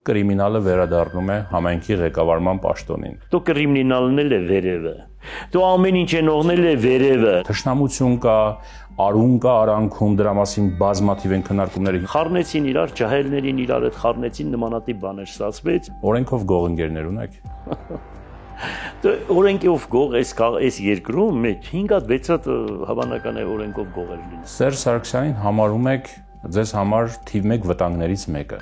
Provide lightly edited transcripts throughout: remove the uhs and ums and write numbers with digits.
կրիմինալը վերադառնում է համայնքի ղեկավարման պաշտոնին։ Դու կրիմինալն էլ է վերևը։ Դու ամեն ինչ ենողն է վերևը։ Թշնամություն կա, արուն կա արանքում, դրա մասին բազմաթիվ են քննարկումները։ Խառնեցին իրար, ջահելներին իրար հետ խառնեցին, նմանատիպ բաներ ստացվեց։ Օրենքով գողընկերներ ունեք։ Օրենքով գող այս երկրում 5 հատ 6 հատ հավանական է օրենքով գողեր լինի։ Սերժ Սարգսյանին համարում եք ձեզ համար թիվ 1 վտանգներից մեկը։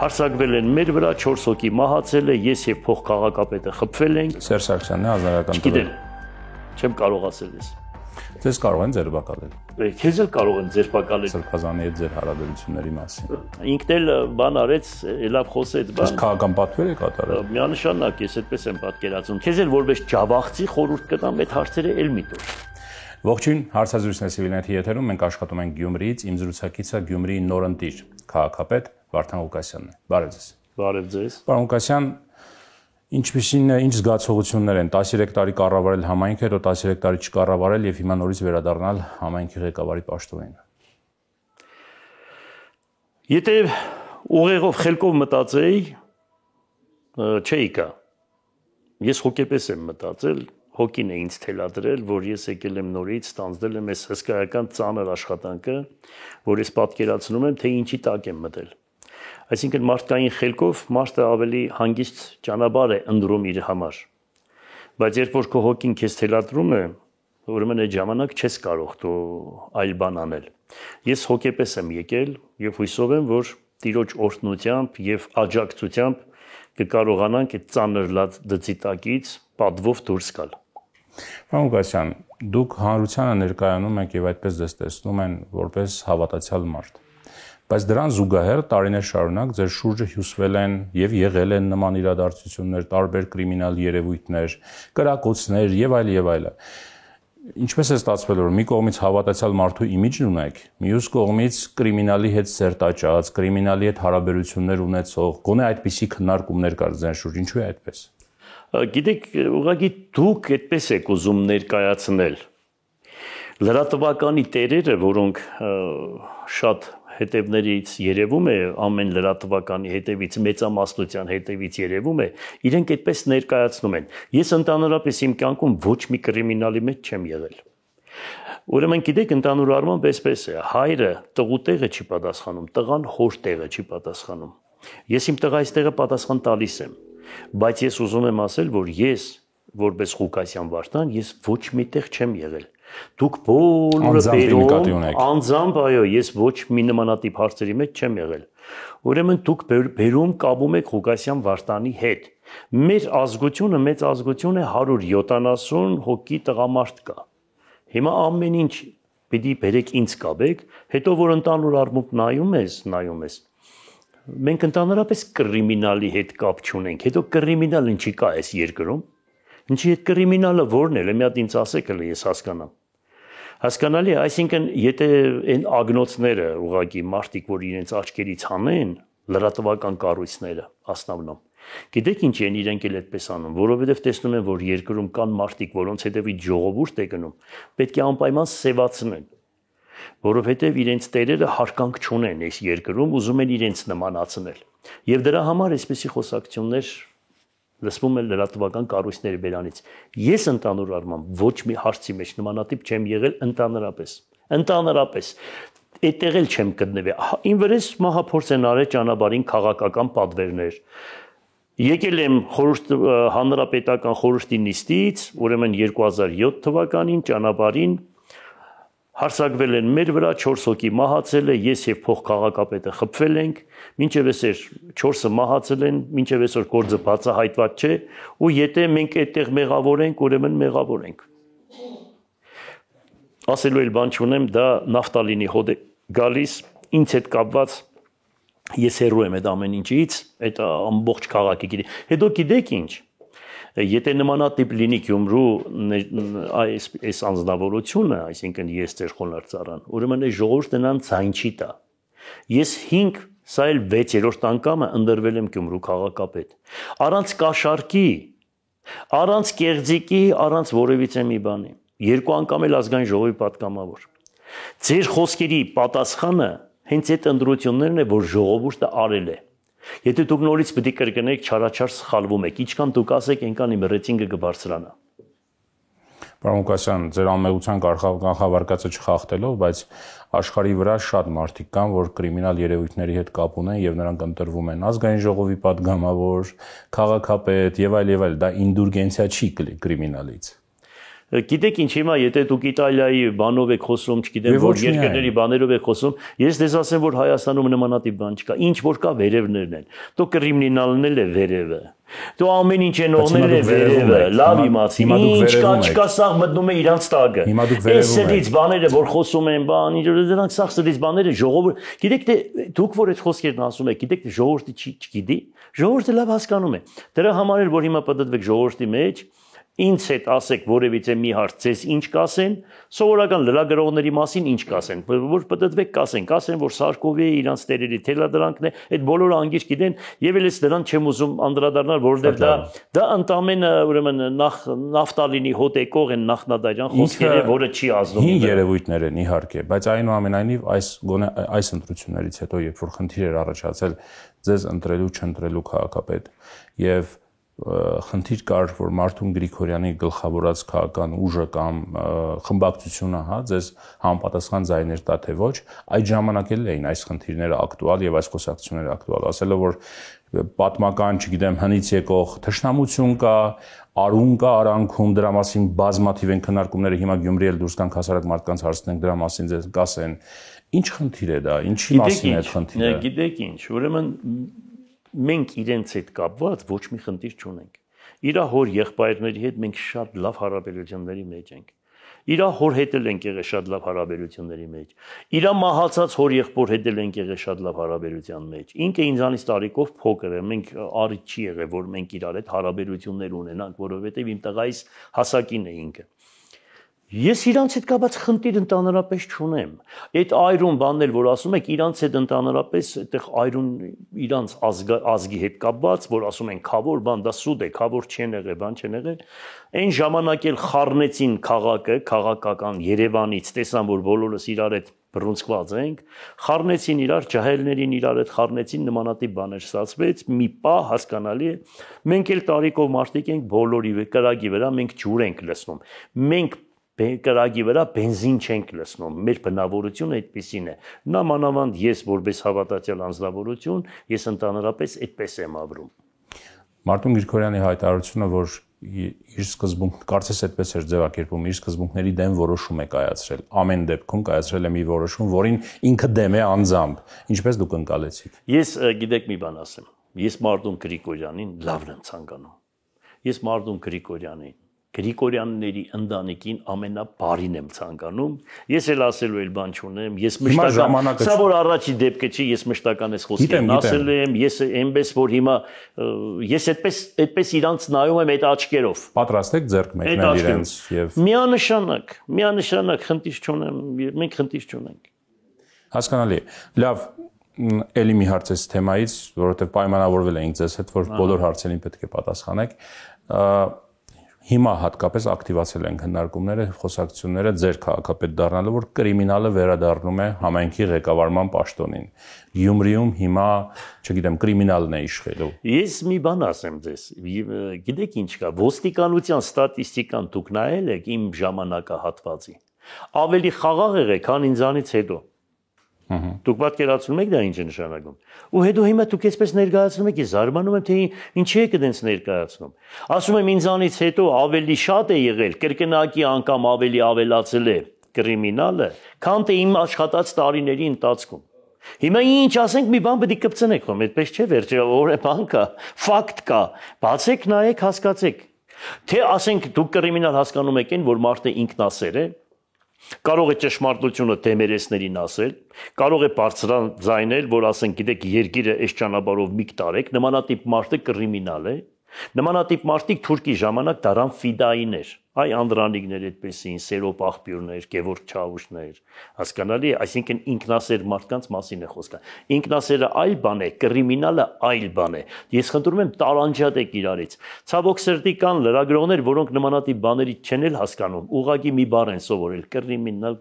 Հարձակվել են մեր վրա 4 հոգի մահացել է, ես եւ փոխքաղաքապետը խփվել ենք։ Սերժ Սարգսյանն է ազնվական տվել։ Չեմ կարող ասել ես։ Ձեզ կարող են ձերբակալել։ Քեզ էլ կարող են ձերբակալել։ Սրբազանի հետ ձեր հարաբերությունների մասին։ Ինքն էլ բան արեց, լավ խոսեց բան։ Ես քաղաքական պատվեր եք կատարել։ Միանշանակ ես այդպես եմ պատկերացնում։ Քեզ էլ որպես ջավախցի խորհուրդ կտամ այդ հարցերը էլ մի տուր։ Ողջույն, հարցազրույցն է Civilnet-ի եթերում, մենք աշխատում ենք Գյումրիից, իմ զրուցակիցը Գյումրիի նորընտիր քաղաքապետ Վարդան Ղուկասյանն է։ Բարև ձեզ։ Բարև ձեզ։ Պարոն Ղուկասյան, ինչ զգացողություններ են 13 տարի կառավարել համայնքը, հետո 13 տարի չկառավարել եւ հիմա նորից վերադառնալ համայնքի ղեկավարի պաշտոնին։ Եթե ուղեղով խելքով մտածեի, չէի կա։ Ես հոգեպես եմ մտածել, հոգին է ինձ թելադրել, որ ես եկել եմ նորից, ստանձնել եմ այս հսկայական ծանր աշխատանքը, որ ես պատկերացնում եմ, թե ինչի տակ եմ մտել։ Այսինքն մարդկային խելքով մարդը ավելի հանգիստ ճանապարհ է ընտրում իր համար։ Բայց երբ որ քո հոգին քեզ թելադրում է, ուրեմն այդ ժամանակ չես կարող դու այլ բան անել։ Ես հոգեպես եմ եկել եւ հույսով եմ, որ Տիրոջ օրհնությամբ եւ աջակցությամբ կկարողանանք այդ ծանր լացի տակից պատվով դուրս գալ։ Պարոն Ղուկասյան, դուք հանրությանը ներկայանում եք եւ այդպես դες տեսնում են որպես հավատացյալ մարդ։ Բայց դրան զուգահեռ տարիներ շարունակ ձեր շուրջը հյուսվել են եւ եղել են նման իրադարձություններ, տարբեր կրիմինալ երևույթներ, կրակոցներ եւ այլ։ Ինչպես է ստացվել, որ մի կողմից հավատացյալ մարդու իմիջն ունեք, մյուս կողմից կրիմինալի հետ սերտաճած, կրիմինալի հետ հարաբերություններ ունեցող, գոնե այդպիսի քննարկումներ կար ձեր շուրջ, ինչու է այդպես։ Գիտեք, ուղղակի դուք այդպես եք ուզում ներկայացնել։ Լրատվականի տերերը, որոնք շատ հետևներից երևում է, ամեն լրատվականի հետևից, մեծամասնության հետևից երևում է, իրենք այդպես ներկայացնում են։ Ես ընդհանրապես իմ կյանքում ոչ մի կրիմինալի մեջ չեմ եղել։ Ուրեմն գիտեք, ընդհանուր առմամբ այսպես է, հայրը տղու տեղը չի պատասխանում, տղան հոր տեղը չի պատասխանում։ Ես իմ տղայիս տեղը պատասխան տալիս եմ, բայց ես ուզում եմ ասել, որ ես, որպես Ղուկասյան Վարդան, ես ոչ միտեղ չեմ եղել։ Դուք բոլորը բերում, անձամբ, այո, ես ոչ մի նմանատիպ հարցերի մեջ չեմ եղել։ Ուրեմն դուք բերում կապում եք Ղուկասյան Վարդանի հետ։ Մեր ազգությունը, մեծ ազգություն է 170 հոգի տղամարդ կա։ Հիմա ամեն ինչ պիտի բերեք ինձ կապեք, հետո որ ընդհանուր առմամբ նայում ես, մենք ընդհանրապես կրիմինալի հետ կապ չունենք, հետո կրիմինալը ինչի կա այս երկրում։ Ինչի այդ կրիմինալը որն է, մի հատ ինձ ասեք, ես հասկանամ։ Հասկանալի է, այսինքն, եթե այն ագնոցները ուղղակի մարդիկ, որ իրենց աչքերից հանեն, լրատվական կառույցները, ասնավնում, գիտեք ինչ են իրենք էլ այդպես անում, որովհետև տեսնում են, որ երկրում կան մարդիկ, որոնց հետևից ժողովուրդ է գնում, պետք է անպայման սևացնեն, որովհետև իրենց տերերը հարկանք չունեն այս երկրում, ուզում են իրենց նմանացնել։ Եվ դրա համար այսպիսի խոսակցություններ լսվում է լրատվական կառույցների բերանից։ Ես ընդհանուր առմամբ ոչ մի հարցի մեջ նմանատիպ չեմ եղել ընդհանրապես։ Այդտեղ էլ չեմ գտնվել։ Ին վրես մահափորձ են արել ճանապարհին քաղաքական պատվերներ։ Եկել եմ հանրապետական խորհրդի նիստից, ուրեմն 2007 թվականին ճանապարհին հարձակվել են մեր վրա 4 հոգի մահացել է, ես եւ փոխքաղաքապետը խփվել ենք, մինչեւ այսօր 4-ը մահացել են, մինչեւ այսօր գործը բացահայտված չէ, ու եթե մենք այդտեղ մեղավոր ենք, ուրեմն մեղավոր ենք։ Ասելու էլ բան չունեմ, դա նավթալինի հոդ է գալիս, ինձ հետ կապված ես հեռու եմ այդ ամեն ինչից, այդ ամբողջ քաղաքի գիտի։ Հետո գիտեք ինչ, եթե նմանատիպ լինի Գյումրու այս անձնավորությունը, այսինքն ես ձեր խոնարհծառան, ուրեմն այս ժողովուրդը նրան ցայն չի տա։ Ես 5, սա էլ 6-րդ անգամը ընտրվել եմ Գյումրու քաղաքապետ։ Առանց կաշառքի, առանց կեղծիկի, առանց որևիցե մի բանի։ 2 անգամ էլ ազգային ժողովի պատգամավոր։ Ձեր խոսքերի պատասխանը հենց այդ ընտրություններն է, որ ժողովուրդը արել է։ Եթե դուք նորից պետք է կրկնեք, չարաչար սխալվում եք, ինչքան դուք ասեք, այնքան իմ ռեյտինգը կբարձրանա։ Պարոն Ղուկասյան, ձեր անմեղության կանխավարկածը չխախտելով, բայց աշխարհի վրա շատ մարդիկ կան, որ կրիմինալ երևույթների հետ կապ ունեն եւ նրանք ընտրվում են ազգային ժողովի падգամավոր, քաղաքապետ եւ այլ, դա ինդուլգենցիա չի կրիմինալից։ Գիտեք ինչ, հիմա եթե դուք Իտալիայի բանով եք խոսում, չգիտեմ որ երկրների բաներով եք խոսում, ես դες ասեմ որ Հայաստանում նմանատիպ բան չկա, ինչ որ կա վերևներն են։ Դու կրիմինալն էլ է վերևը։ Դու ամեն ինչ ենողներն է վերևը, լավ իմացի։ Ինչ կա, չկա, սաղ մտնում է իրանց տակը։ Այս սրից բաները որ խոսում են, բան, դրանք սաղ սրից բաները ժողովուրդ, գիտեք թե դուք որ այդ խոսքերն ասում եք, գիտեք թե ժողովուրդը չգիտի, ժողովուրդը լավ հասկանում է։ Դրա համար էլ որ հիմա պատտվեք ժողովրդի մեջ Ինձ հետ ասեք որևիցե մի հարց, ձեզ ինչ կասեն, սովորական լրագրողների մասին ինչ կասեն, որ պատտվեք կասեն, որ Սարկովի է իրանց տերերի թելադրանքն է, այդ բոլորը անգիր գիտեն, եւ էլ ես դրան չեմ ուզում անդրադառնալ, որովհետեւ դա ընդամենը ուրեմն նավթալինի հոտեկող են նախնադարյան խոսքերը, որը չի ազդում։ Հին երևույթներ են իհարկե, բայց այնուամենայնիվ այս ընտրություններից հետո, երբ որ խնդիր էր առաջացել ձեզ ընտրելու չընտրելու քաղաքապետ եւ խնդիր կար, որ Մարտուն Գրիգորյանի գլխավորած քաղաքական ուժը կամ խմբակցությունը, ձեզ համապատասխան ձայներ տա թե ոչ, այդ ժամանակ էլ էին այս խնդիրները ակտուալ եւ այս խոսակցությունները ակտուալ, ասելով որ պատմական, չգիտեմ, հնից եկող թշնամություն կա, արուն կա արանքում, դրա մասին բազմաթիվ են քննարկումները, հիմա Գյումրի էլ դուրս գանք հասարակ մարդկանց հարցնենք, դրա մասին ձեզ կասեն։ Ինչ խնդիր է դա, ինչի մասին է այդ խնդիրը։ Գիտեք ինչ, ուրեմն մենք իրենց հետ կապված ոչ մի խնդիր չունենք։ Իր հոր եղբայրների հետ մենք շատ լավ հարաբերությունների մեջ ենք։ Իր հոր հետ էլ ենք եղել շատ լավ հարաբերությունների մեջ։ Իր մահացած հոր եղբոր հետ էլ ենք եղել շատ լավ հարաբերության մեջ։ Ինքը ինձանից տարիքով փոքր է, մենք առիթ չի եղել, որ մենք իրար հետ հարաբերություններ ունենանք, որովհետև իմ տղայիս հասակին է ինքը։ Ես իրանց հետ կապված խնդիր ընդհանրապես չունեմ։ Այդ այրուն բանն էլ որ ասում եք, իրանց հետ ընդհանրապես այդտեղ այրուն իրանց ազգի հետ կապված, որ ասում են քավոր բան, դա սուտ է, քավոր չեն եղել, բան չեն եղել։ Այն ժամանակ էլ խառնեցին քաղաքը, քաղաքական Երևանից, տեսան որ բոլորս իրար հետ բռունցքված ենք, խառնեցին իրար, ջահելներին իրար հետ խառնեցին, նմանատիպ բաներ ստացվեց, մի պահ հասկանալի է։ Մենք էլ տարիքով մարդիկ ենք, բոլորի կրակի վրա մենք ջուր ենք լցնում։ Մենք կրակի վրա բենզին չենք լցնում, մեր բնավորությունը այդպեսին է։ Նա մանավանդ ես որպես հավատացյալ անձնավորություն, ես ընդհանրապես այդպես եմ ապրում։ Մարտուն Գրիգորյանի հայտարարությունը, որ իր սկզբունք, կարծես այդպես էր ձևակերպում, իր սկզբունքների դեմ որոշում է կայացրել։ Ամեն դեպքում կայացրել է մի որոշում, որին ինքը դեմ է անձամբ։ Ինչպես դուք ընկալեցիք։ Ես գիտեք մի բան ասեմ։ Ես Մարտուն Գրիգորյանին լավն եմ ցանկանում։ Ես Մարտուն Գրիգորյանին Գրիգորյանների ընտանիքին ամենաբարին եմ ցանկանում։ Ես էլ ասելու եմ բան չունեմ, ես մշտական, սա որ առաջի դեպքը չի, ես մշտական այս խոսքերն ասել եմ, ես այնպես որ հիմա ես այդպես իրանց նայում եմ այդ աչքերով։ Պատրաստ եք ձեռք մեկնել իրենց եւ միանշանակ խնդիր չունեմ, մենք խնդիր չունենք։ Հասկանալի է։ Լավ, էլի մի հարց էս թեմայից, որովհետեւ պայմանավորվել էինք ձեզ հետ, որ բոլոր հարցերին պետք է պատասխանեք։ Հիմա հատկապես ակտիվացել են քննարկումները, խոսակցությունները ձեր քաղաքապետ դառնալը, որ կրիմինալը վերադառնում է համայնքի ղեկավարման պաշտոնին։ Գյումրիում հիմա, չգիտեմ, կրիմինալն է իշխելու։ Ես մի բան ասեմ ձեզ, գիտեք ինչ կա, ոստիկանության ստատիստիկան դուք նայել եք իմ ժամանակահատվածի։ Ավելի խաղաղ եղեք, քան ինձանից հետո։ Դուք պատկերացնում եք դա ինչ է նշանակում։ Ու հետո հիմա դուք այսպես ներկայացնում եք, ես զարմանում եմ, թե ինչի եք դենց ներկայացնում։ Ասում եմ ինձանից հետո ավելի շատ է եղել, կրկնակի անգամ ավելի ավելացել է կրիմինալը, քան թե իմ աշխատած տարիների ընթացքում։ Հիմա ինչ ասենք, մի բան պետք է կպցնեք, խոմ, այդպես չէ, վերջը բան կա, ֆակտ կա, բացեք, նայեք, հասկացեք։ Թե ասենք դուք կրիմինալ հասկանում եք այն, որ մարդը ինքնասեր է, կարող է ճշմարտությունը դեմերեսներին ասել, կարող է բարձրաձայնել, որ ասենք, գիտեք, երկիրը այս ճանապարհով մի կտարեք, նմանատիպ մարդը կրիմինալ է, նմանատիպ մարդիկ թուրքի ժամանակ դարան ֆիդայիներ։ այ անդրանիկներ այդպեսին, Սերոպ աղբյուրներ, Գևորգ Չավուշներ, հասկանալի է, այսինքն ինքնասեր մարդկանց մասին է խոսքը։ Ինքնասերը այլ բան է, կրիմինալը այլ բան է։ Ես խնդրում եմ տարանջատեք իրարից։ Ցավոք սրտի կան լրագրողներ, որոնք նմանատիպ բաներից չեն էլ հասկանում, ուղղակի մի բառ են սովորել՝ կրիմինալ։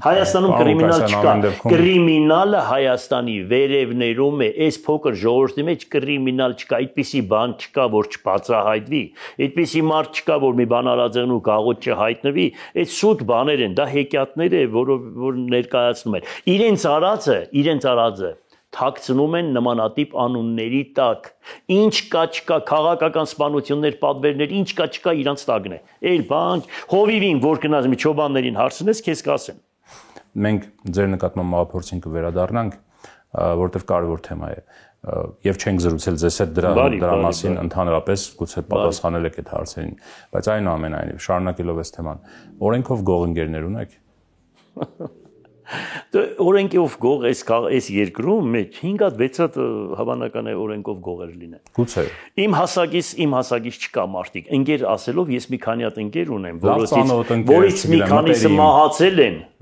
Հայաստանում կրիմինալ չկա։ Կրիմինալը Հայաստանի վերևներում է, այս փոքր ժողովրդի մեջ կրիմինալ չկա, այդպիսի բան չկա, որ չբացահայտվի, այդպիսի մարդ չկա, որ մի բան արածեղն ու գաղութ չհայտնվի, այդ սուտ բաներ են, դա հեքիաթներ է, որ ներկայացնում են։ Իրենց արածը թաքցնում են նմանատիպ անունների տակ։ Ինչ կա չկա, քաղաքական սպանություններ, պատվերներ, ինչ կա չկա իրանց տակն է։ Այլ բան, հովիվին, որ գնաց մի չոբաններին հարցնես, քեզ կասեն։ Մենք ձեր նկատմամբ մաղափորձին կվերադառնանք, որտեղ կարևոր թեմա է, եւ չենք զրուցել ձեզ հետ դրա մասին ընդհանրապես, գուցե պատասխանել եք այդ հարցերին, բայց այնուամենայնիվ շարունակելով այս թեման, օրենքով գողընկերներ ունեք։ Օրենքով գող այս երկրում մեջ 5-6 հատ հավանական է օրենքով գողեր լինեն։ Գուցե։ Իմ հասակից չկա մարդիկ։ Ընկեր ասելով ես մի քանի հատ ընկեր ունեմ,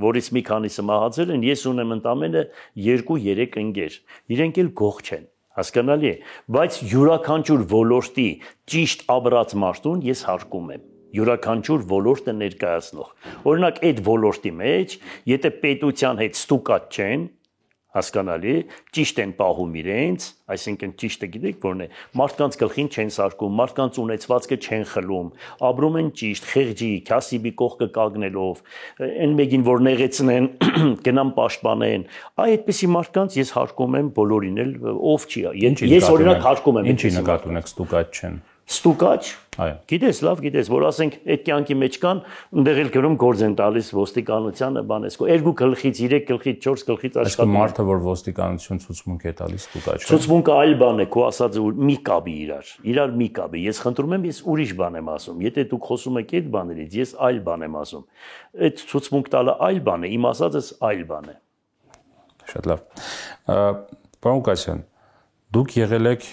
որից մի քանիսը մահացել են, ես ունեմ ընդամենը 2-3 ընկեր։ Իրենք էլ գող չեն։ Հասկանալի է, բայց յուրաքանչյուր ոլորտի ճիշտ ապրած մարդուն ես հարգում եմ։ Յուրաքանչյուր ոլորտը ներկայացնող։ Օրինակ այդ ոլորտի մեջ, եթե պետության հետ ստուկած չեն, հասկանալի, ճիշտ են պահում իրենց, այսինքն ճիշտը գիտեք որն է, մարդկանց գլխին չեն սարկում, մարդկանց ունեցվածքը չեն խլում, ապրում են ճիշտ, խեղճի, քասիբի կողքը կանգնելով, այն մեկին որ նեղեցնեն, գնան պաշտպանեն, այդպիսի մարդկանց ես հարգում եմ բոլորին էլ, ով չի, ես օրինակ հարգում եմ։ Ինչի նկատ ունեք ստուկած չեն։ Ստուկաչ, այո, գիտես, լավ գիտես, որ ասենք այդ կյանքի մեջ կան, ընդեղ էլ գրում գործ են տալիս ոստիկանությանը, բանես, 2 գլխից, 3 գլխից, 4 գլխից աշխատում։ Այսինքն մարդը, որ ոստիկանություն ցուցմունք է տալիս, ստուկաչ է։ Ցուցմունքը այլ բան է, քո ասածը մի կապի իրար մի կապի։ Ես խնդրում եմ, ես ուրիշ բան եմ ասում։ Եթե դուք խոսում եք այդ բաներից, ես այլ բան եմ ասում։ Այդ ցուցմունք տալը այլ բան է, իմ ասածս այլ բան է։ Շատ լավ։ Պարոն Ղուկասյան, դուք եղել եք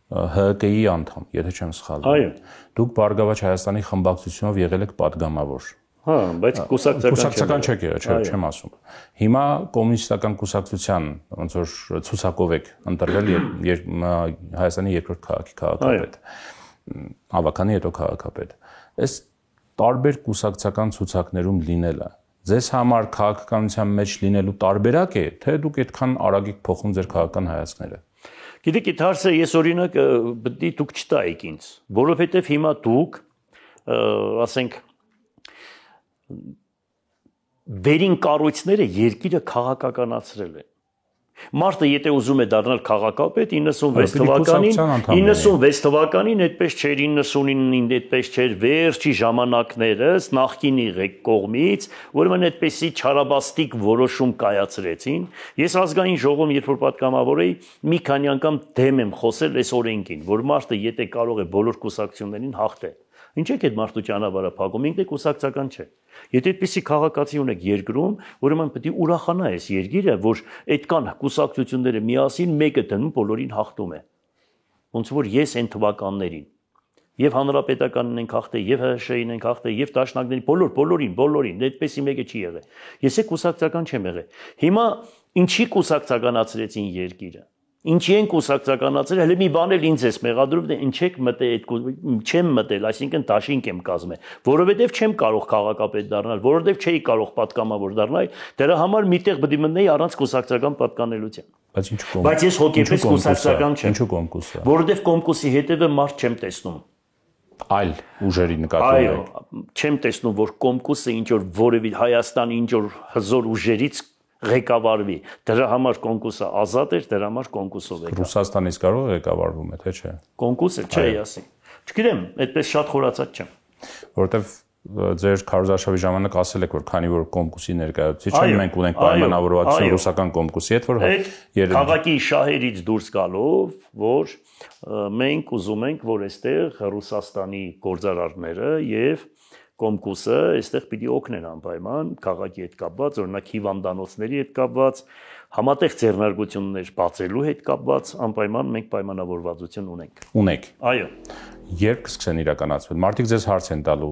ՀԿ-ի անդամ, եթե չեմ սխալվում։ Այո։ Դուք Բարգավաճ Հայաստանի խմբակցությունով եղել եք падգամավոր։ Հա, բայց կուսակցական չեք եղել, չեմ ասում։ Հիմա կոմունիստական կուսակցության ոնց որ ցուցակով եք ընտրվել Հայաստանի երկրորդ քաղաքի քաղաքապետ։ Ավականի հետո քաղաքապետ։ Այս տարբեր կուսակցական ցուցակներում լինելը ձեզ համար քաղաքականության մեջ լինելու տարբերակ է, թե դուք այդքան արագ եք փոխում ձեր քաղաքական հայացքները։ Գիտեք, այդ հարցը ես օրինակ պետք է դուք չտայիք ինձ, որովհետև հիմա դուք, ասենք, վերին կառույցները երկիրը քաղաքականացրել են։ Մարդը եթե ուզում է դառնալ քաղաքապետ 96 թվականին այդպես չէր, 99-ին այդպես չէր, վերջի ժամանակներս նախկինի կողմից, ուրեմն այդպեսի չարաբաստիկ որոշում կայացրեցին։ Ես ազգային ժողովում, երբ որ պատգամավոր էի, մի քանի անգամ դեմ եմ խոսել այս օրենքին, որ մարդը եթե կարող է բոլոր կուսակցություններին հաղթե։ Ինչ եք այդ մարդու ճանապարհը փակում, ինքն է կուսակցական չէ։ Եթե այդպիսի քաղաքացի ունեք երկրում, ուրեմն պետք է ուրախանա այս երկիրը, որ այդքան կուսակցությունները միասին մեկը դնում բոլորին հաղթում է։ Ոնց որ ես այն թվականներին եւ հանրապետականն ենք հաղթել, եւ ՀՀՇ-ին ենք հաղթել, եւ դաշնակներին, բոլորին, այդպեսի մեկը չի եղել։ Ես է կուսակցական չեմ եղել։ Հիմա ինչի կուսակցականացրեցին երկիրը։ Ինչի են կուսակցականացրել, հələ մի բան էլ ինձ էս մեղադրում, թե ինչ եք մտել այդ չեմ մտել, այսինքն դաշինք եմ կազմել, որովհետև չեմ կարող քաղաքապետ դառնալ, որովհետև չէի կարող պատգամավոր դառնալ, դրա համար միտեղ պետք է մտնեի առանց կուսակցական պատկանելության։ Բայց ես հոգեպես կուսակցական չեմ։ Ինչու կոմկուսը։ Որովհետև կոմկուսի հետևը մարդ չեմ տեսնում։ Այլ ուժերի նկատմամբ։ Այո, չեմ տեսնում, որ կոմկուսը ինչ որ որևէ Հայաստանի ինչ որ հզոր ուժերից ղեկավարվի։ Դրա համար կոնկուրսը ազատ էր, դրա համար կոնկուրսով եկա։ Ռուսաստանից կարող է ղեկավարվում է, թե չէ։ Կոնկուրսը չէ, ասի։ Չգիտեմ, այդպես շատ խորացած չեմ։ Որովհետև ձեր քարոզարշավի ժամանակ ասել եք, որ քանի որ կոնկուրսի ներկայացուցիչ են, մենք ունենք պայմանավորվածություն ռուսական կոնկուրսի հետ, որ քաղաքի շահերից դուրս գալով, որ մենք ուզում ենք, որ այստեղ Ռուսաստանի գործարարները եւ կոմկուսը այստեղ պիտի օգնեն անպայման քաղաքի հետ կապված, օրինակ հիվանդանոցների հետ կապված, համատեղ ձեռնարկություններ բացելու հետ կապված անպայման մենք պայմանավորվածություն ունենք։ Ունեք։ Այո։ Երբ կսկսեն իրականացվել։ Մարդիկ ձեզ հարց են տալու,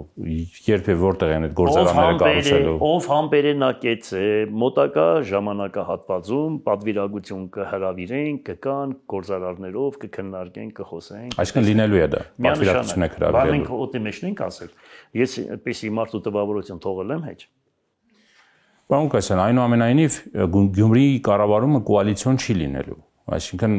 երբ եւ որտեղ են այդ գործարանները կառուցելու։ Ով համբերենակեց է, մոտակա ժամանակահատվածում պատվիրակություն կհրավիրեն, կգան գործարարներով, կքննարկեն, կխոսեն։ Այսինքն լինելու է դա։ Պատվիրակություն եք հրավիրելու։ Մենք օտի մեջ ենք ասել։ Ես այդպեսի մարդու տպավորություն թողել եմ հեչ։ Պարոն Կասյան, այնուամենայնիվ Գյումրիի կառավարումը կոալիցիոն չի լինելու։ Այսինքն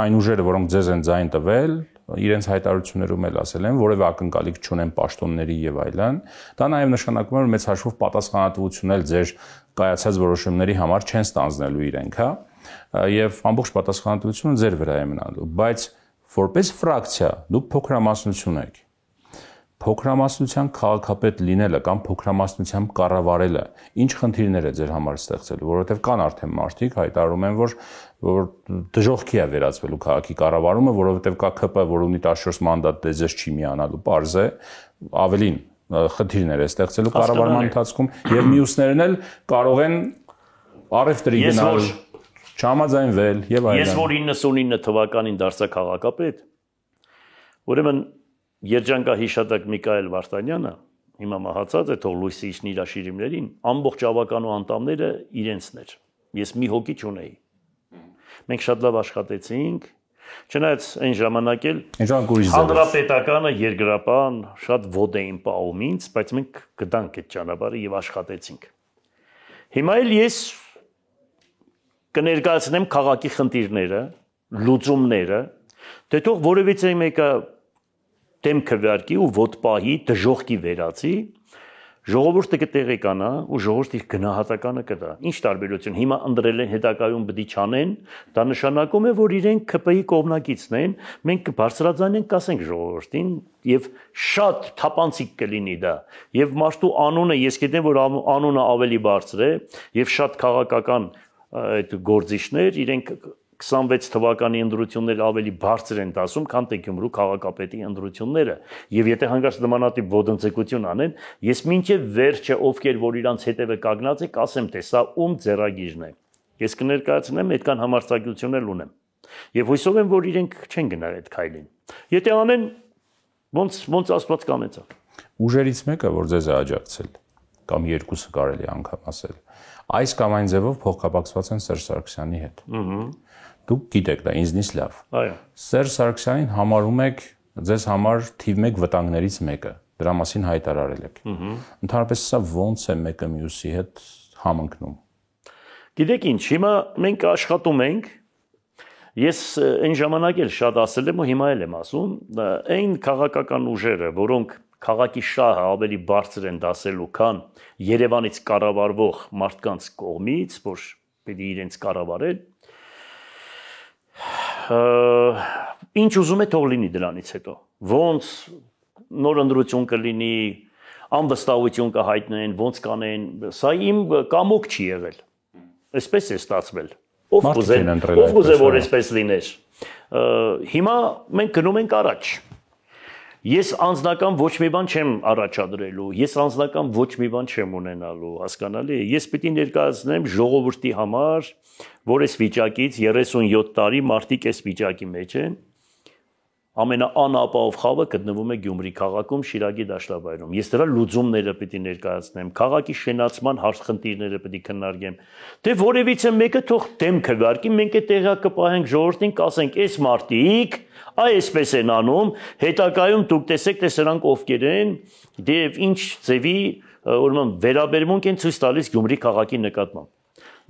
այն ուժերը, որոնք ձեզ են ձայն տվել, իրենց հայտարարություններում էլ ասել են, որևէ ակնկալիք չունեն պաշտոնների եւ այլն, դա նաեւ նշանակում է, որ մեծ հաշվով պատասխանատվություն էլ ձեր կայացած որոշումների համար չեն ստանձնելու իրենք, հա, եւ ամբողջ պատասխանատվությունը ձեր վրա է մնալու, բայց որպես ֆրակցիա դուք փոքրամասնություն եք։ Փոքրամասնության քաղաքապետ լինելը կամ փոքրամասնությամբ կառավարելը ինչ խնդիրներ է ձեր համար ստեղծելու, որովհետև կան արդեն մարդիկ հայտարարում են, որ դժոխքի է վերածվելու քաղաքի կառավարումը, որովհետև կա ԿՊ, որ ունի 14 մանդատ, դե ձեզ չի միանալու, պարզ է, ավելին խնդիրներ է ստեղծելու կառավարման ընթացքում եւ մյուսներն էլ կարող են առևտրի գնալ, չհամաձայնվել եւ այլն։ Ես որ 99 թվականին դարձա քաղաքապետ, ուրեմն Երջանկահիշատակ Միքայել Վարդանյանը հիմա մահացած է, թող լույսի իջնի իր աշիրիմներին, ամբողջ ավականու անդամները իրենցն էր։ Ես մի հոգի չունեի։ Մենք շատ լավ աշխատեցինք, չնայած այն ժամանակ էլ հանրապետականը երկրապահ շատ ոդ էին պահում ինձ, բայց մենք գտանք այդ ճանապարհը եւ աշխատեցինք։ Հիմա էլ ես կներկայացնեմ քաղաքի խնդիրները, լուծումները, թե թող որևիցե մեկը դեմ քվեարկի ու ոտ պահի, դժոխքի վերացի, ժողովուրդը կտեղեկանա ու ժողովուրդը իր գնահատականը կտա։ Ինչ տարբերություն հիմա ընդրել են հետագայում պետք է չանեն, դա նշանակում է, որ իրենք ԿՊ-ի կողմնակիցն են, մենք կբարձրաձայնենք, կասենք ժողովրդին եւ շատ թափանցիկ կլինի դա։ Եվ մարդու անունը, ես գիտեմ, որ անունը ավելի բարձր է եւ շատ քաղաքական այդ գործիչներ իրենք 26 թվականի ընտրություններ ավելի բարձր են դասում, քան թե Գյումրու քաղաքապետի ընտրությունները։ Եվ եթե հանգարց նմանատիպ ոդընձգություն անեն, ես մինչև վերջը ովքեր որ իրանց հետևը կանգնած է, կասեմ, թե սա ում ձեռագիրն է։ Ես կներկայացնեմ, այդքան համարձակություն էլ ունեմ։ Եվ հույսով եմ, որ իրենք չեն գնա այդ քայլին։ Եթե անեն, ոնց Աստված կանեցավ։ Ուժերից մեկը, որ ձեզ է աջակցել, կամ երկուսը կարելի է անգամ ասել, այս կամ այն ձևով փոխկապակցված են Սերժ Սարգսյանի հետ։ Դուք գիտեք դա ինձնից լավ։ Այո։ Սերժ Սարգսյանին համարում եք ձեզ համար թիվ 1 վտանգներից մեկը։ Դրա մասին հայտարարել եք։ Ընդհանրապես սա ո՞նց է մեկը մյուսի հետ համընկնում։ Գիտեք ինչ, հիմա մենք աշխատում ենք։ Ես այն ժամանակ էլ շատ ասել եմ ու հիմա էլ եմ ասում, այն քաղաքական ուժերը, որոնք քաղաքի շահը ավելի բարձր են դասելու, քան Երևանից կառավարվող մարդկանց կողմից, որ պետք է իրենց կառավարել, ինչ ուզում է թող լինի դրանից հետո։ Ոնց նոր ընտրություն կլինի, անվստահություն կհայտնեն, ոնց կանեն, սա իմ կամոք չի եղել։ Այսպես է ստացվել։ Ով կուզե որ այսպես լիներ։ Հիմա մենք գնում ենք առաջ։ Ես անձնական ոչ մի բան չեմ առաջադրելու, ես անձնական ոչ մի բան չեմ ունենալու, հասկանալի է։ Ես պետք է ներկայացնեմ ժողովրդի համար, որ այս վիճակից 37 տարի մարդիկ այս վիճակի մեջ են, ամենաանապահով խավը գտնվում է Գյումրի քաղաքում, Շիրակի դաշտավայրում։ Ես դրա լուծումները պետք է ներկայացնեմ, քաղաքի շենացման հարց խնդիրները պետք է քննարկեմ։ Դե որևիցե մեկը թող դեմ քվեարկի, մենք այդ տեղը կպահենք ժողովրդին, կասենք, այս մարդիկ այսպես են անում, հետագայում դուք տեսեք, թե սրանք ովքեր են, դե ինչ ձևի ուրեմն վերաբերմունք են ցույց տալիս Գյումրի քաղաքի նկատմամբ։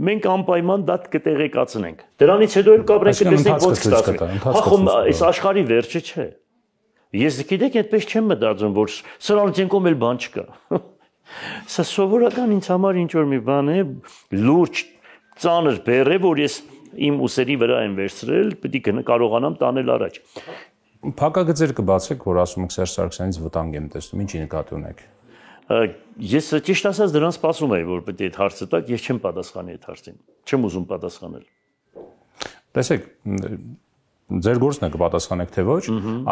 Մենք անպայման դա կտեղեկացնենք։ Դրանից հետո էլ կապրենք տեսնենք ոնց կստացվի։ Հախում այս աշխարհի վերջը չէ։ Ես գիտեք, այդպես չեմ մտածում, որ սրանից ենկոմ էլ բան չկա։ Սա սովորական ինձ համար ինչ որ մի բան է, լուրջ, ծանր բեռ է, որ ես իմ ուսերի վրա եմ վերցրել, պետք է կարողանամ տանել առաջ։ Փակագծեր կբացեք, որ ասում եք Սերժ Սարգսյանից վտանգ եմ տեսնում, ինչի նկատի ունեք։ Ես ճիշտ ասած դրան սպասում եի, որ պետք է այդ հարցը տաք, ես չեմ պատասխանի այդ հարցին։ Չեմ ուզում պատասխանել։ Տեսեք, ձեր գործն է կպատասխանեք թե ոչ,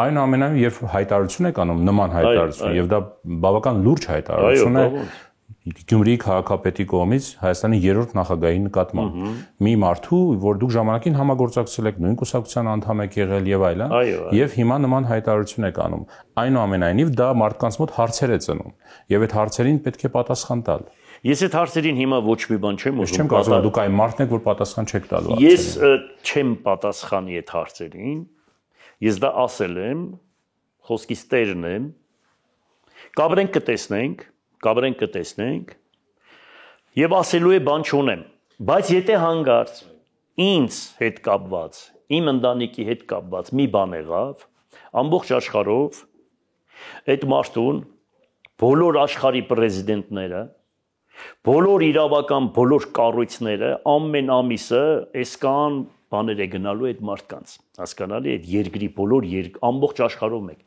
այնուամենայնիվ երբ հայտարարություն եք անում, նման հայտարարություն, եւ դա բավական լուրջ հայտարարություն է, Գյումրիի քաղաքապետի կողմից Հայաստանի 3-րդ նախագահի նկատմամբ մի մարդու, որ դուք ժամանակին համագործակցել եք, նույն կուսակցության անդամ եք եղել եւ այլն, եւ հիմա նման հայտարարություն եք անում։ Այնուամենայնիվ դա մարդկանց մոտ հարցեր է ծնում եւ այդ հարցերին պետք է պատասխան տալ։ Ես այդ հարցերին հիմա ոչ մի բան չեմ ուզում։ Չեմ կարծում դուք այն մարդն եք, որ պատասխան չեք տալու։ Ես չեմ պատասխանի այդ հարցերին։ Ես դա ասել եմ, խոսքից տերն եմ։ Կաբրենք կտեսնենք եւ ասելու է բան չունեմ, բայց եթե հանգարց ինձ հետ կապված, իմ ընտանիքի հետ կապված մի բան եղավ, ամբողջ աշխարհով այդ մարդուն բոլոր աշխարհի պրեզիդենտները, բոլոր իրավական բոլոր կառույցները ամեն ամիսը այսքան բաներ է գնալու այդ մարդկանց, հասկանալի, այդ երկրի բոլոր ամբողջ աշխարհով մեկ։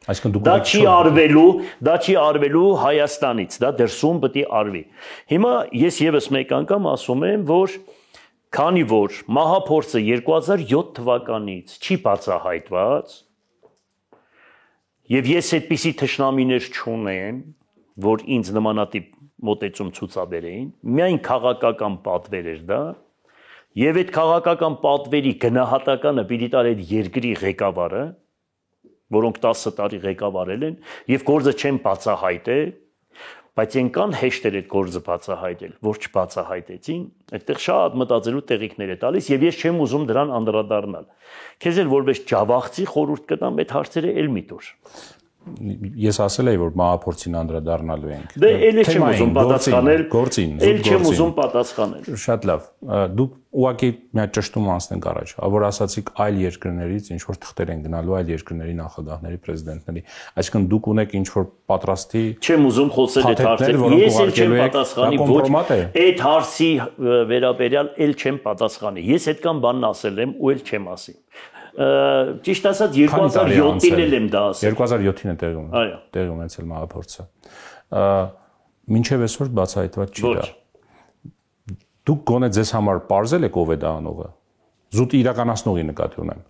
Դա չի արվելու Հայաստանից, դա դրսում պետք է արվի։ Հիմա ես եւս մեկ անգամ ասում եմ, որ քանի որ մահափորձը 2007 թվականից չի բացահայտված, եւ ես այդպիսի թշնամիներ չունեմ, որ ինձ նմանատիպ մոտեցում ցուցաբերեին, միայն քաղաքական պատվեր էր դա։ Եվ այդ քաղաքական պատվերի գնահատականը պիտի տար այդ երկրի ղեկավարը, որոնք 10 տարի ղեկավարել են, եւ գործը չեն բացահայտել, բայց այնքան հեշտ էր այդ գործը բացահայտել, որ չբացահայտեցին, այդտեղ շատ մտածելու տեղիքներ է տալիս, եւ ես չեմ ուզում դրան անդրադառնալ։ Քեզ էլ որպես ջավախցի խորհուրդ կտամ այդ հարցերը էլ մի տուր։ Ես ասել եի, որ մահափորձին անդրադառնալու ենք։ Դե էլ չեմ ուզում պատասխանել։ Գործին։ Էլ չեմ ուզում պատասխանել։ Շատ լավ։ Դուք ուղղակի մի հատ ճշտում անցնենք առաջ, որ ասացիք այլ երկրներից ինչ որ թղթեր են գնալու այլ երկրների նախագահների, պրեզիդենտների, այսինքն դուք ունեք ինչ որ պատրաստի։ Չեմ ուզում խոսել այդ հարցը։ Ես էլ չեմ պատասխանի ոչ այդ հարցի վերաբերյալ էլ չեմ պատասխանի։ Ես այդքան բանն ասել եմ ու էլ չեմ ասի։ Ճիշտ ասած 2007-ին էլ եմ դա ասել։ 2007-ին է տեղի ունեցել մահափորձը։ Մինչև այսօր բացահայտված չի դա։ Դուք գոնե ձեզ համար պարզել եք ով է դա անողը։ Զուտ իրականացնողի նկատի ունեմ։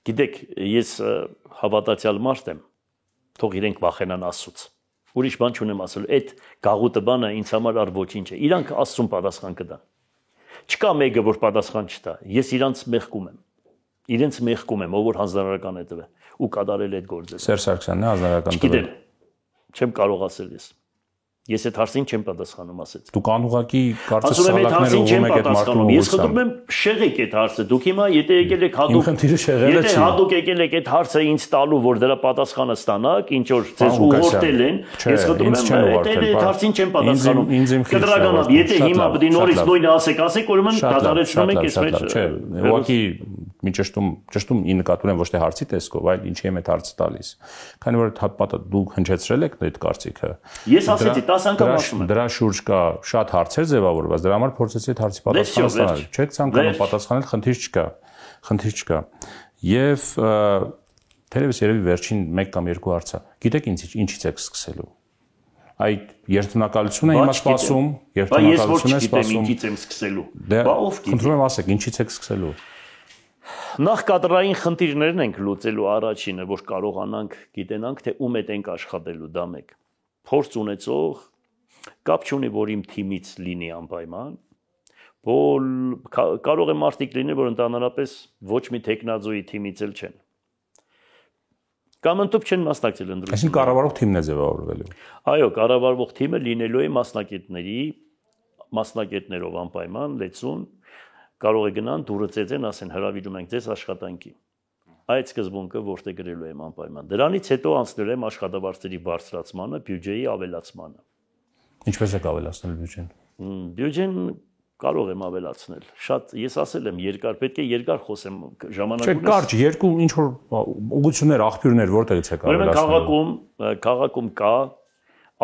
Գիտեք, ես հավատացյալ մարդ եմ, թող իրենք վախենան Աստծուց։ Ուրիշ բան չունեմ ասելու։ Այդ գաղութը բանը ինձ համար առ ոչինչ է։ Իրանք Աստծուն պատասխան կտան։ Չկա մեկը, որ պատասխան չտա։ Ես իրանց մեղքում եմ։ Իրենց մեղքում եմ, ով որ հանձնարարական է տվել ու կատարել այդ գործը։ Սերժ Սարգսյանն է հանձնարարական տվել։ Չեմ կարող ասել ես։ Ես այդ հարցին չեմ պատասխանում ասեց։ Դուք անուղակի կարծես սալակները ուղում եք այդ մարդու։ Ես խնդրում եմ շեղեք այդ հարցը։ Դուք հիմա եթե եկել եք հատուկ եկել եք այդ հարցը ինձ տալու, որ դրա պատասխանը ստանաք, ինչ որ ձեզ ուղղորդել են, ես խնդրում եմ այդ հարցին չեմ պատասխանում։ Կտրականաբար, եթե հիմա պետք է նորից նույնը ասեք, ուրեմն դադարեցնում եք ես մեջ։ Չէ, ուղղակի մի ճշտում ի նկատի ունեմ ոչ թե հարցի տեսքով, այլ ինչի եմ այդ հարցը տալիս։ Քանի որ հատպատը դուք հնչեցրել եք այդ կարծիքը։ Ես ասեցի 10 անգամ ասում եմ։ Դրա շուրջ կա շատ հարցեր ձևավորված, դրա համար փորձեցի այդ հարցի պատասխանը ստանալ։ Չեք ցանկանում պատասխանել, խնդիր չկա։ Եվ թերևս երևի վերջին 1 կամ 2 հարցը։ Գիտեք ինչից եք սկսելու։ Այդ երթունակալությունը հիմա սպասում, երթունակալությունը սպասում։ Բայց ես ոչ գիտեմ ինչից եմ սկսելու։ Բա ով գիտի։ Խնդրում եմ ասեք, ինչից եք սկսելու։ Նախ կադրային խնդիրներն ենք լուծելու առաջինը, որ կարողանանք գիտենանք, թե ում հետ ենք աշխատելու, դա մեկ։ Փորձ ունեցող, կապ չունի, որ իմ թիմից լինի անպայման, կարող է մարդիկ լինել, որ ընդհանրապես ոչ մի տեխնազոյի թիմից էլ չեն։ Կամ ընդհանուր չեն մասնակցել ընտրություններին։ Այսինքն կառավարող թիմն է ձևավորվելու։ Այո, կառավարող թիմը լինելու է մասնակիցներով անպայման, լեցուն, կարող է գնան դուրը ծեծեն, ասեն հրավիրում ենք ձեզ աշխատանքի։ Այդ սկզբունքը որտեղ գրելու եմ անպայման։ Դրանից հետո անցնել եմ աշխատավարձերի բարձրացմանը, բյուջեի ավելացմանը։ Ինչպես եք ավելացնել բյուջեն։ Բյուջեն կարող եմ ավելացնել։ Շատ ես ասել եմ երկար, պետք է երկար խոսեմ ժամանակում։ Չէ, կարճ, երկու ինչ որ ուղղություններ, աղբյուրներ որտեղից եք ավելացնել։ Ուրեմն քաղաքում կա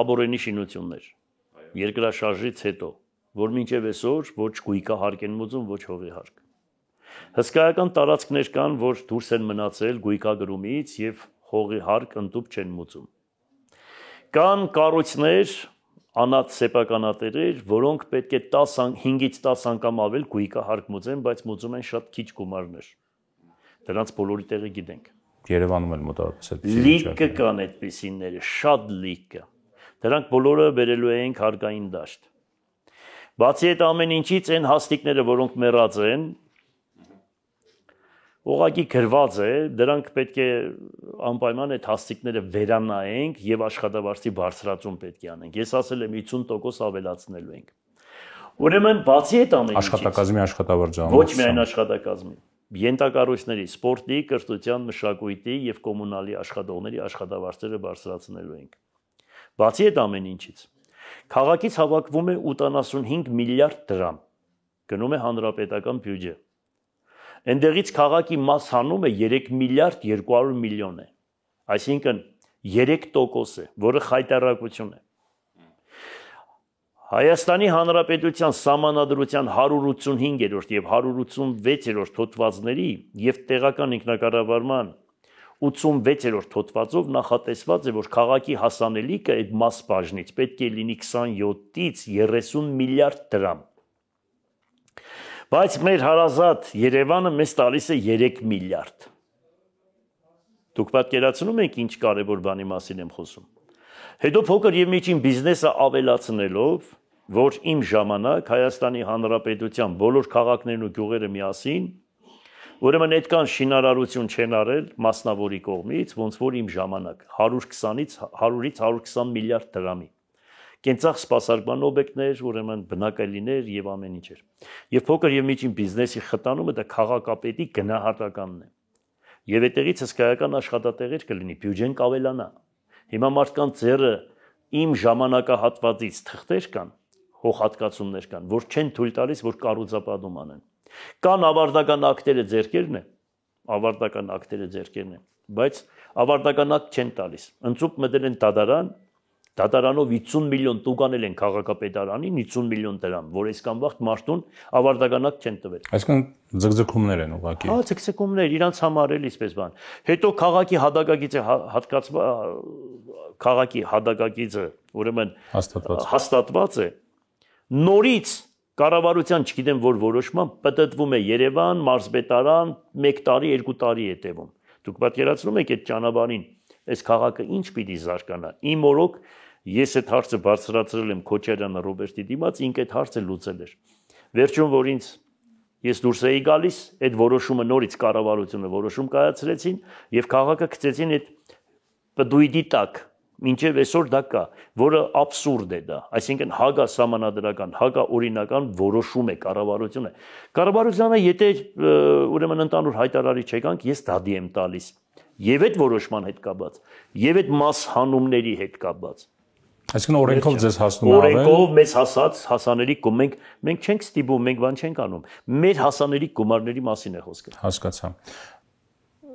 աբորենի շինություններ։ Երկրաշարժից հետո, որ մինչև այսօր ոչ գույքա հարկ են մուծում, ոչ հողի հարկ։ Հսկայական տարածքներ կան, որ դուրս են մնացել գույքագրումից եւ հողի հարկ ընդդուպ չեն մուծում։ Կան կառույցներ, անած սեփականատերեր, որոնք պետք է 5-ից 10 անգամ ավել գույքա հարկ մուծեն, բայց մուծում են շատ քիչ գումարներ։ Դրանց բոլորի տեղը գիտենք։ Երևանում էլ մոտավորապես այդպես լիքը կան այդպիսիները, շատ լիքը։ Դրանք բոլորը վերելու ենք հարկային դաշտ։ Բացի այդ ամեն ինչից այն հաստիկները, որոնք մեռած են, ուղղակի գրված է, դրանք պետք է անպայման այդ հաստիկները վերանայենք եւ աշխատավարձի բարձրացում պետք է անենք։ Ես ասել եմ 50% ավելացնելու ենք։ Ուրեմն բացի այդ ամեն ինչից աշխատակազմի աշխատավարձը ոչ միայն աշխատակազմի, յենթակառույցների, սպորտի, կրթության, մշակույթի եւ կոմունալի աշխատողների աշխատավարձերը բարձրացնելու ենք։ Բացի այդ ամեն ինչից քաղաքից հավաքվում է 85 միլիարդ դրամ, գնում է հանրապետական բյուջե։ Այնտեղից քաղաքի մաս հանում է 3 միլիարդ 200 միլիոն է, այսինքն 3% է, որը խայտառակություն է։ Հայաստանի Հանրապետության Սահմանադրության 185-րդ եւ 186-րդ հոդվածների եւ տեղական ինքնակառավարման 86-րդ հոդվածով նախատեսված է, որ քաղաքի հասանելիքը այդ մաս բաժնից պետք է լինի 27-ից 30 միլիարդ դրամ։ Բայց մեր հարազատ Երևանը մեզ տալիս է 3 միլիարդ։ Դուք պատկերացնում եք ինչ կարևոր բանի մասին եմ խոսում։ Հետո փոքր եւ միջին բիզնեսը ավելացնելով, որ իմ ժամանակ Հայաստանի Հանրապետության բոլոր քաղաքներն ու գյուղերը միասին, ուրեմն այդքան շինարարություն չեն արել մասնավորի կողմից, ոնց որ իմ ժամանակ 120-ից 120 միլիարդ դրամի։ Կենցաղ սպասարկման օբյեկտներ, ուրեմն բնակելիներ եւ ամեն ինչ էր։ Եվ փոքր եւ միջին բիզնեսի խտանումը դա քաղաքապետի գնահատականն է։ Եվ այդտեղից հսկայական աշխատատեղեր կլինի, բյուջեն կավելանա։ Հիմա մարդկանց ձեռը իմ ժամանակահատվածից թղթեր կան, հողհատկացումներ կան, որ չեն թույլ տալիս, որ կառուցապատում անեն։ Կան ավարտական ակտերը ձեռքերն են, բայց ավարտական ակտ չեն տալիս։ Ընծուպ մտել են դատարան, դատարանով 50 միլիոն տուգանել են քաղաքապետարանին 50 միլիոն դրամ, որ այսքան վաղ մարդուն ավարտական ակտ չեն տվել։ Այսինքն ձգձգումներ են ուղղակի։ Հա, ձգձգումներ, իրանց համար էլ իսպես բան։ Հետո քաղաքի հադակագիծը ուրեմն հաստատված է։ Նորից կառավարության, չգիտեմ որ որոշման, պատտվում է Երևան, մարզպետարան 1 տարի, 2 տարի է տևում։ Դուք պատկերացնում եք այդ ճանապարհին, այս քաղաքը ինչ պիտի զարգանա։ Իմ օրոք ես այդ հարցը բարձրացրել եմ Քոչարյանը Ռոբերտի դիմաց, ինք այդ հարցը լուծել էր։ Վերջում որ ինձ ես դուրս էի գալիս, այդ որոշումը նորից կառավարությունը որոշում կայացրեցին եւ քաղաքը գցեցին այդ պդույդի տակ, մինչեւ այսօր դա կա, որը աբսուրդ է դա, այսինքն հագա սահմանադրական, հագա օրինական որոշում է կառավարությունը։ Կառավարությունը եթե ուրեմն ընդանուր հայտարարի չեկանք, ես դադի եմ տալիս։ Եվ այդ որոշման հետ կապված, եւ այդ մաս հանումների հետ կապված։ Այսինքն օրենքով ձեզ հասնում է օրենքով մեզ հասած հասանելի գումար, մենք չենք ստիպում, մենք բան չենք անում։ Մեր հասանելի գումարների մասին է խոսքը։ Հասկացա։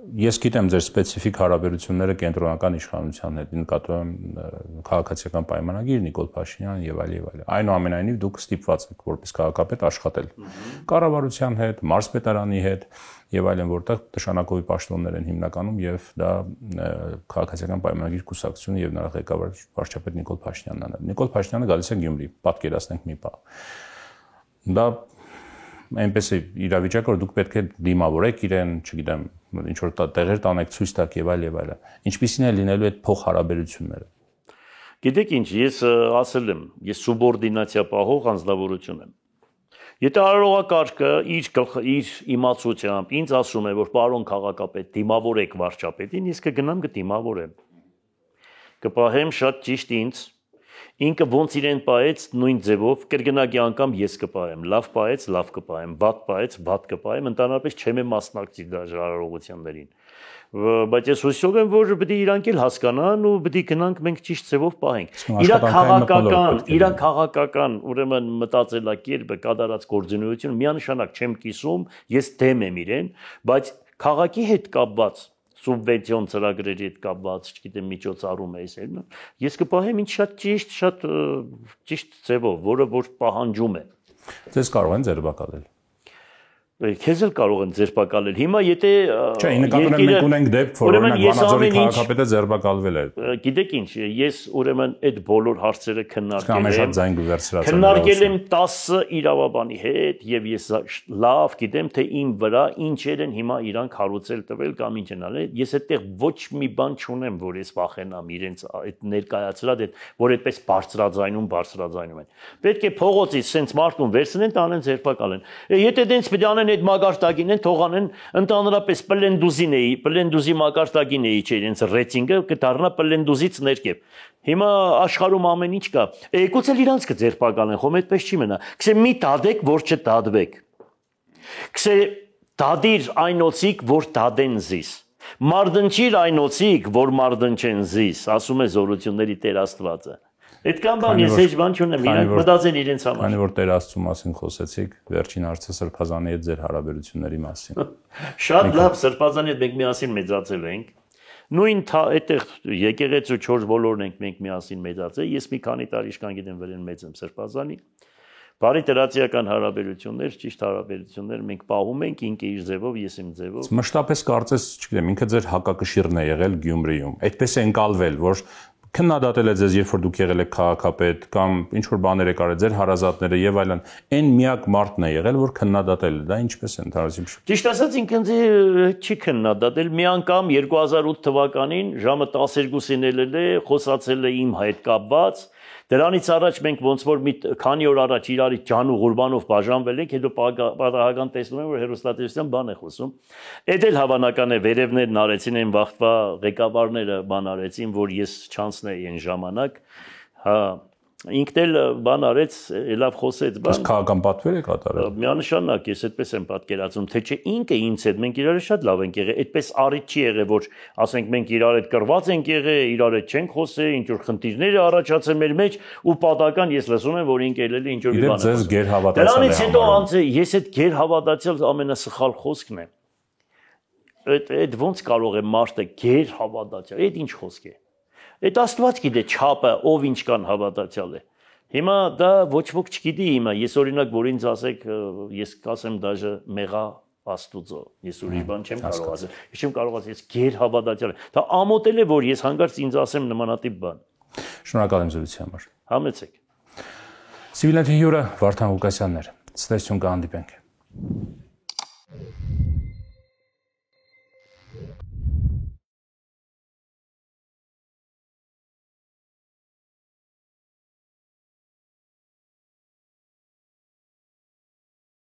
Ես գիտեմ ձեր սպეციფიկ հարաբերությունները կենտրոնական իշխանության հետ, նկատում եմ քաղաքացիական պայմանագիր, Նիկոլ Փաշինյան եւ այլ եւ այլ։ Այնուամենայնիվ դուք ստիպված եք որպես քաղաքապետ աշխատել կառավարության հետ, մարզպետարանի հետ եւ այլն, որտեղ նշանակովի պաշտոններ են հիմնականում եւ դա քաղաքացիական պայմանագիր կուսակցությունը եւ նրա ղեկավար վարչապետ Նիկոլ Փաշինյանն է։ Նիկոլ Փաշինյանը գալիս է Գյումրի, պատկերացնենք մի բան։ Դա այնպես է իրավիճակը, որ դուք պետք է դիմավորեք իրեն, չգիտեմ, ինչ որ տեղեր տանեք, ցույց տաք եւ այլ եւ այլ։ Ինչպիսին է լինելու այդ փոխհարաբերությունները։ Գիտեք ինչ, ես ասել եմ, ես սուբորդինացիա պահող անձնավորություն եմ։ Եթե արարողակարգը իր իմացությամբ ինձ ասում է, որ պարոն քաղաքապետ դիմավորեք վարչապետին, ես կգնամ կդիմավորեմ։ Կպահեմ շատ ճիշտ ինձ ինքը ոնց իրեն պահեց նույն ձևով կրկնակի անգամ ես կպահեմ, լավ պահեց, լավ կպահեմ, վատ պահեց, վատ կպահեմ, ընդհանրապես չեմ մասնակցի դաժարարողություններին։ Բայց ես հուսով եմ, որ պետք է իրանք էլ հասկանան ու պետք է գնանք մենք ճիշտ ձևով պահենք։ Իր քաղաքական, ուրեմն մտածելակերպը, կատարած գործունեությունը միանշանակ չեմ կիսում, ես դեմ եմ իրեն, բայց քաղաքի հետ կապված սուբվենցիոն ծրագրերի հետ կապված, չգիտեմ, միջոցառում է այսել, ես կպահեմ ինչ շատ ճիշտ ձևով, որը որ պահանջում է։ Ձեզ կարող են ձերբակալել։ քեզ էլ կարող են ձերբակալել։ Հիմա եթե Չէ, նկատում եմ մենք ունենք դեպք, որ օրինակ Վանաձորի քաղաքապետը ձերբակալվել է։ Գիտեք ինչ, ես ուրեմն այդ բոլոր հարցերը քննարկել եմ 10 իրավաբանի հետ եւ ես լավ գիտեմ թե իմ վրա ինչեր են հիմա իրանք հարուցել տվել կամ ինչ են արել։ Ես այդտեղ ոչ մի բան չունեմ, որ ես վախենամ իրենց այդ ներկայացրած այդ, որ այդպես բարձրաձայնում են։ Պետք է փողոցից sense մարդուն վերցնեն, տանեն ձերբակալեն։ Եթե դենց պետք անեն այդ մագարտակին են թողանեն ընդհանրապես պլենդուզի մագարտակին է չէ իրենց ռեյտինգը կդառնա պլենդուզից ներքև։ Հիմա աշխարհում ամեն ինչ կա։ Եկուցել իրանց կձերբակալեն, խոմ այդպես չի մնա։ Քսե մի դադեք, որ չդադվեք։ Քսե դադիր այնոցիկ, որ դադեն զիս։ Մարդնչիր այնոցիկ, որ մարդնչեն զիս, ասում է զորությունների Տեր Աստվածը։ Այդքան բան ես հեչ բան չունեմ, իրանք մտածեն իրենց համար։ Քանի որ Տեր Աստծու մասին խոսեցիք, վերջին հարցը Սրբազանի հետ ձեր հարաբերությունների մասին։ Շատ լավ, Սրբազանի հետ մենք միասին մեծացել ենք։ Նույն այդտեղ եկեղեցու 4 բոլորն ենք մենք միասին մեծացել։ Ես մի քանի տարի իշքան գիտեմ վրան մեծ եմ Սրբազանի։ Բարի տրացիական հարաբերություններ, ճիշտ հարաբերություններ մենք պահում ենք, ինքը իր ձևով, ես իմ ձևով։ Մշտապես կարծես, չգիտեմ, ինքը ձեր հակակշիռն է եղել Գյումրիում։ Այդպես է ընկալվել, որ քննադատել է ձեզ, երբ որ դուք եղել եք քաղաքապետ կամ ինչ որ բաներ եք արել ձեր հարազատները եւ այլն, այն միակ մարդն է եղել, որ քննադատել է, դա ինչպես է ընդհանրապես։ Ճիշտ ասած ինքն չի քննադատել, մի անգամ 2008 թվականին ժամը 12-ին ելել է, խոսացել է իմ հետ կապված։ Դրանից առաջ մենք ոնց որ մի քանի օր առաջ իրարի ջան ու Ղուրբանով բաժանվել ենք, հետո պատահական տեսնում եմ, որ հերոստատեսության բան է խոսում։ Էդ էլ հավանական է վերևներն արեցին այն վաղվա ղեկավարները բան արեցին, որ ես չանցնեի այն ժամանակ, հա ինքն էլ բան արեց, լավ խոսեց բան։ Բայց քաղաքական պատվեր է կատարել։ Միանշանակ ես այդպես եմ պատկերացնում, թե չէ ինքը ինձ հետ մենք իրար շատ լավ ենք եղել, այդպես առիթ չի եղել, որ ասենք մենք իրար հետ կռված ենք եղել, իրար հետ չենք խոսել, ինչ որ խնդիրներ առաջացել մեր մեջ ու պատական ես լսում եմ, որ ինքը ելել է ինչ որ մի բան։ Ձեզ գերհավատացյալ է։ Դրանից հետո ես այդ գերհավատացյալ ամենասխալ խոսքն է։ Այդ ոնց կարող է մարդը գերհավատացյալ, այդ ինչ խոսք է։ Այդ Աստված գիտե չափը, ով ինչ կան հավատացյալ է։ Հիմա դա ոչ ոք չգիտի հիմա, ես օրինակ որ ինձ ասեք, ես կասեմ դաժե մեղա Աստուծո, ես ուրիշ բան չեմ կարող ասել։ Ես չեմ կարող ասել, ես գերհավատացյալ եմ։ Դա ամոթել է, որ ես հանկարծ ինձ ասեմ նմանատիպ բան։ Շնորհակալ եմ զրույցի համար։ Համեցեք։ Սիվիլյանթի հյուրը Վարդան Ղուկասյանն էր։ Ցտեսություն կհանդիպենք։